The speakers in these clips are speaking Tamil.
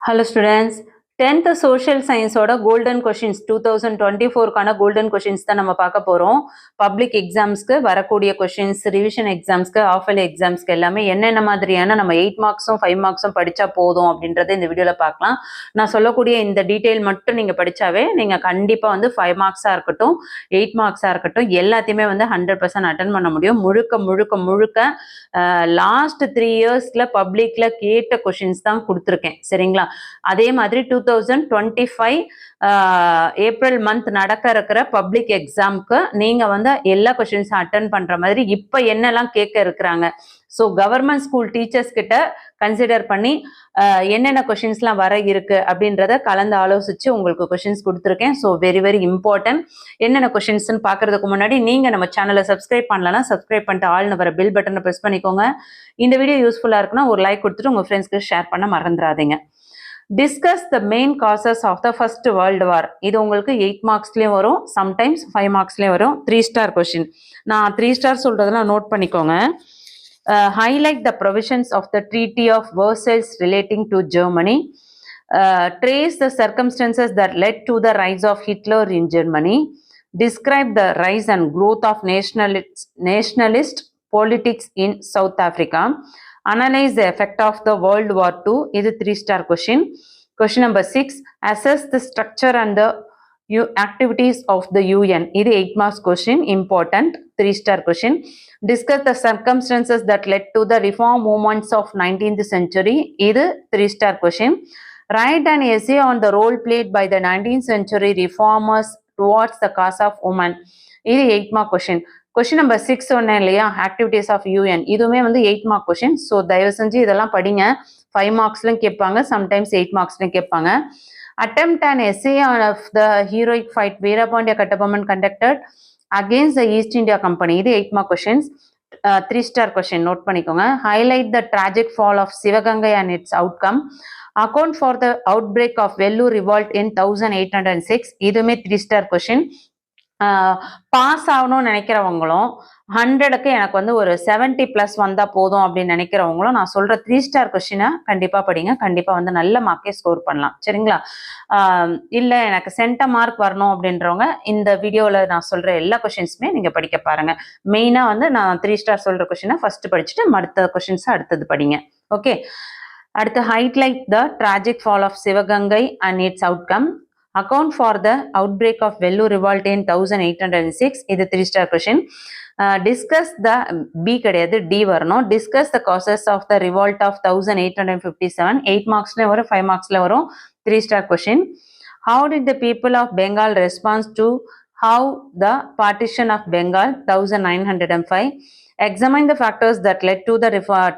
Hello students, 10th social science ஓட golden questions 2024 கான golden questions தான் நம்ம பார்க்க போறோம். பப்ளிக் எக்ஸாம்ஸ்க்கு வரக்கூடிய questions, ரிவிஷன் எக்ஸாம்ஸ்க்கு, ஆஃபர்லி எக்ஸாம்ஸ்க்கு எல்லாமே என்னென்ன மாதிரியான நம்ம 8 மார்க்ஸும் 5 மார்க்ஸும் படிச்சா போதும் அப்படின்றத இந்த வீடியோல பார்க்கலாம். நான் சொல்லக்கூடிய இந்த டீடைல் மட்டும் நீங்க படிச்சாவே நீங்க கண்டிப்பா வந்து 5 மார்க்ஸா இருக்கட்டும் 8 மார்க்ஸா இருக்கட்டும் எல்லாத்தையுமே வந்து 100% அட்டென்ட் பண்ண முடியும். முழுக்க லாஸ்ட் 3 இயர்ஸ்ல பப்ளிக்ல கேட்ட கொஷின்ஸ் தான் கொடுத்துருக்கேன். சரிங்களா? அதே மாதிரி 2025 ஏப்ரல் மந்த் நடக்க இருக்கிற பப்ளிக் எக்ஸாம்க்கு நீங்க வந்து எல்லா கொஷின்ஸும் அட்டன் பண்ற மாதிரி இப்ப என்னெல்லாம் கேட்க இருக்கிறாங்க. ஸோ கவர்மெண்ட் ஸ்கூல் டீச்சர்ஸ் கிட்ட கன்சிடர் பண்ணி என்னென்ன கொஷின்ஸ்லாம் வர இருக்கு அப்படின்றத கலந்து ஆலோசிச்சு உங்களுக்கு கொஷின்ஸ் கொடுத்துருக்கேன். So very very important. என்னென்ன கொஷின்ஸ்ன்னு பார்க்கறதுக்கு முன்னாடி நீங்க நம்ம சேனலை சப்ஸ்கிரைப் பண்ணலன்னா சப்ஸ்கிரைப் பண்ணிட்டு ஆள்னு வர பெல் பட்டனை ப்ரெஸ் பண்ணிக்கோங்க. இந்த வீடியோ யூஸ்ஃபுல்லா இருக்குன்னா ஒரு லைக் கொடுத்துட்டு உங்க ஃப்ரெண்ட்ஸ்க்கு ஷேர் பண்ண மறந்துடாதீங்க. Discuss the main causes of the first world war. இது உங்களுக்கு 8 மார்க்ஸ்லேயும் வரும், சம்டைம்ஸ் 5 மார்க்ஸ்லேயும் வரும். 3 ஸ்டார் கொஷின். நான் 3 ஸ்டார் சொல்றதெல்லாம் நோட் பண்ணிக்கோங்க. Highlight the provisions of the Treaty of Versailles relating to Germany. Trace the circumstances that led to the rise of Hitler in Germany. Describe the rise and growth of nationalist politics in South Africa. Analyze the effect of the World War II. This is 3 star question. Question number 6. Assess the structure and the activities of the UN. This is 8 marks question. Important. 3 star question. Discuss the circumstances that led to the reform movements of 19th century. This is 3 star question. Write an essay on the role played by the 19th century reformers towards the cause of women. This is 8 mark question. Question number 6 சொன்னேன் இல்லையா, ஆக்டிவிட்டீஸ் ஆஃப் யூஎன். இதுவுமே வந்து 8 மார்க் கொஸ்டின். ஸோ தயவு செஞ்சு இதெல்லாம் படிங்க. 5 மார்க்ஸ்லையும் கேட்பாங்க, சம்டைம்ஸ் 8 மார்க்ஸ்லையும் கேட்பாங்க. Attempt and essay of the heroic fight Veerapandiya Kattabomman conducted against the East India Company. இது 8 mark questions. 3 star question note பண்ணிக்கோங்க. Highlight the tragic fall of Sivaganga and its outcome. Account for the outbreak of Vellore revolt in 1806. இதுவுமே 3 ஸ்டார் கொஸ்டின். பாஸ் ஆகணும்னு நினைக்கிறவங்களும் 100க்கு எனக்கு வந்து ஒரு 70+ வந்தா போதும் அப்படின்னு நினைக்கிறவங்களும் நான் சொல்ற 3 ஸ்டார் கொஸ்டினை கண்டிப்பா படிங்க. கண்டிப்பா வந்து நல்ல மார்க்கே ஸ்கோர் பண்ணலாம். சரிங்களா? இல்ல எனக்கு சென்டம் மார்க் வரணும் அப்படின்றவங்க இந்த வீடியோல நான் சொல்ற எல்லா கொஸ்டின்ஸுமே நீங்க படிக்க பாருங்க. மெயினா வந்து நான் 3 ஸ்டார் சொல்ற கொஸ்டினை ஃபர்ஸ்ட் படிச்சுட்டு அடுத்த கொஸ்டின்ஸ் அடுத்தது படிங்க. ஓகே. அடுத்து highlight the tragic fall of Sivaganga and its outcome. Account for the outbreak of Vellore revolt in 1806. இது 3 star question. Discuss the B கிடையாது, D வரணும். Discuss the causes of the revolt of 1857. 8 marksல வரும், 5 marksல வரும். 3 star question. How did the people of Bengal respond to how the partition of Bengal 1905? Examine the factors that led to the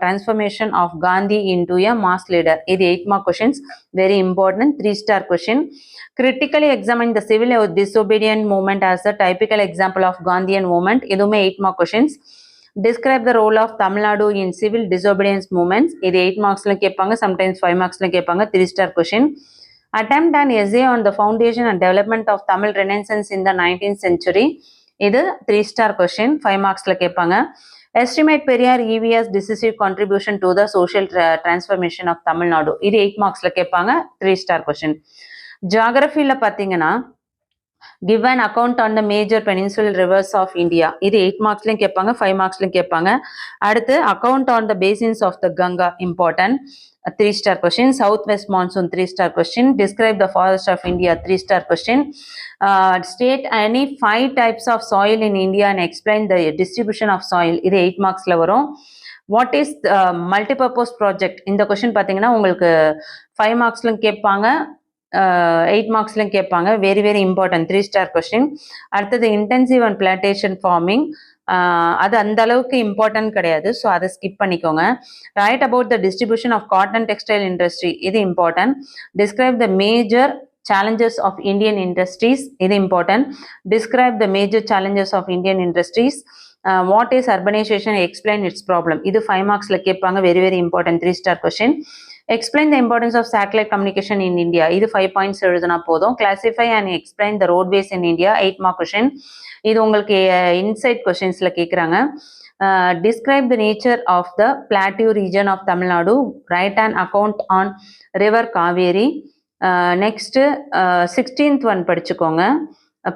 transformation of Gandhi into a mass leader. இது 8 mark questions. Very important. 3 star question. Critically examine the civil disobedient movement as a typical example of Gandhian movement. இதுமே 8 mark questions. Describe the role of Tamil Nadu in civil disobedience movements. இது 8 marksல கேட்பாங்க, sometimes 5 marksல கேட்பாங்க. 3 star question. Attempt an essay on the foundation and development of Tamil Renaissance in the 19th century. இது 3 star question. 5 marksல கேட்பாங்க. Estimate Periyar EVS decisive contribution to the social transformation of Tamil Nadu. இது 8 marksல கேட்பாங்க. 3 star question. ஜியாகிரபியில் பார்த்தீங்கன்னா give an account on the major peninsular rivers of India. இது 8 மார்க்ஸ்லையும் கேட்பாங்க, 5 மார்க்ஸ்லையும் கேட்பாங்க. அடுத்து account on the basins of the Ganga. Important. 3 star question. South west monsoon. 3 star question. Describe the forest of India. 3 star question. State any 5 types of soil in India and explain the distribution of soil. இது 8 மார்க்ஸ்ல வரும். What is multipurpose project? இந்த கொஸ்டின் பார்த்தீங்கன்னா உங்களுக்கு 5 மார்க்ஸ்லையும் கேட்பாங்க, 8 மார்க்ஸ்லையும் கேட்பாங்க. Very very important. 3 star question. அடுத்தது இன்டென்சிவ் அண்ட் பிளான்டேஷன் ஃபார்மிங். அது அந்த அளவுக்கு இம்பார்ட்டன்ட் கிடையாது, ஸோ அதை ஸ்கிப் பண்ணிக்கோங்க. Write about the distribution of cotton textile industry. இது important. Describe the major challenges of Indian industries. இது important. Describe the major challenges of Indian industries. What is urbanization? Explain its problem. இது 5 marksல கேட்பாங்க. Very very important. 3 star question. Explain the importance of satellite communication in India. இது 5 points எழுதுனா போதும். Classify and explain the roadways in India. 8 mark question. இது உங்களுக்கு இன்சைட் கொஸ்டின்ஸ்ல கேட்குறாங்க. describe the nature of the plateau region of Tamil Nadu, write an account on river Kaveri. Next 16th one படிச்சுக்கோங்க,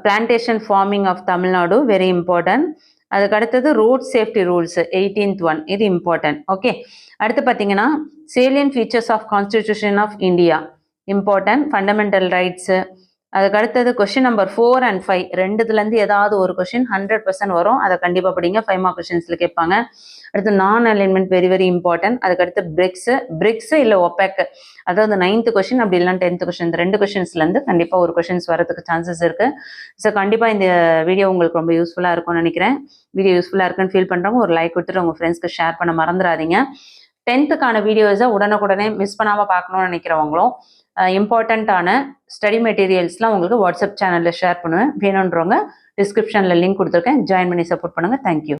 plantation farming of Tamil Nadu, very important. அதுக்கு அடுத்தது road safety rules 18th one, இது இம்பார்ட்டன்ட். ஓகே, அடுத்து பார்த்தீங்கன்னா salient features of constitution of India, important. Fundamental rights. அதுக்கு அடுத்தது கொஸ்டின் நம்பர் 4 and 5 ரெண்டுத்துலேருந்து ஏதாவது ஒரு கொஸ்டின் 100% வரும், அதை கண்டிப்பாக படிங்க. 5 மார்க் கொஸ்டின்ஸில் கேட்பாங்க. அடுத்து நான் அலைன்மெண்ட் வெரி வெரி இம்பார்ட்டன்ட். அதுக்கடுத்து பிரிக்ஸு இல்லை ஒப்பேக், அதாவது 9th கொஸ்டின் அப்படி இல்லைன்னா 10th கொஸ்டின், இந்த 2 கொஸ்டின்ஸ்லேருந்து கண்டிப்பாக ஒரு கொஸ்டின்ஸ் வரதுக்கு சான்சஸ் இருக்குது. ஸோ கண்டிப்பாக இந்த வீடியோ உங்களுக்கு ரொம்ப யூஸ்ஃபுல்லாக இருக்கும்னு நினைக்கிறேன். வீடியோ யூஸ்ஃபுல்லாக இருக்குன்னு ஃபீல் பண்ணுறவங்க ஒரு லைக் கொடுத்துட்டு உங்கள் ஃப்ரெண்ட்ஸ்க்கு ஷேர் பண்ண மறந்துடாதீங்க. 10th வீடியோஸை உடனுக்குடனே மிஸ் பண்ணாமல் பார்க்கணும்னு நினைக்கிறவங்களும் இம்பார்ட்டண்ட்டான ஸ்டடி மெட்டீரியல்ஸ்லாம் உங்களுக்கு வாட்ஸ்அப் சேனலில் ஷேர் பண்ணுவேன். வேணுன்றவங்க டிஸ்கிரிப்ஷனில் லிங்க் கொடுத்துருக்கேன், ஜாயின் பண்ணி சப்போர்ட் பண்ணுங்கள். தேங்க்யூ.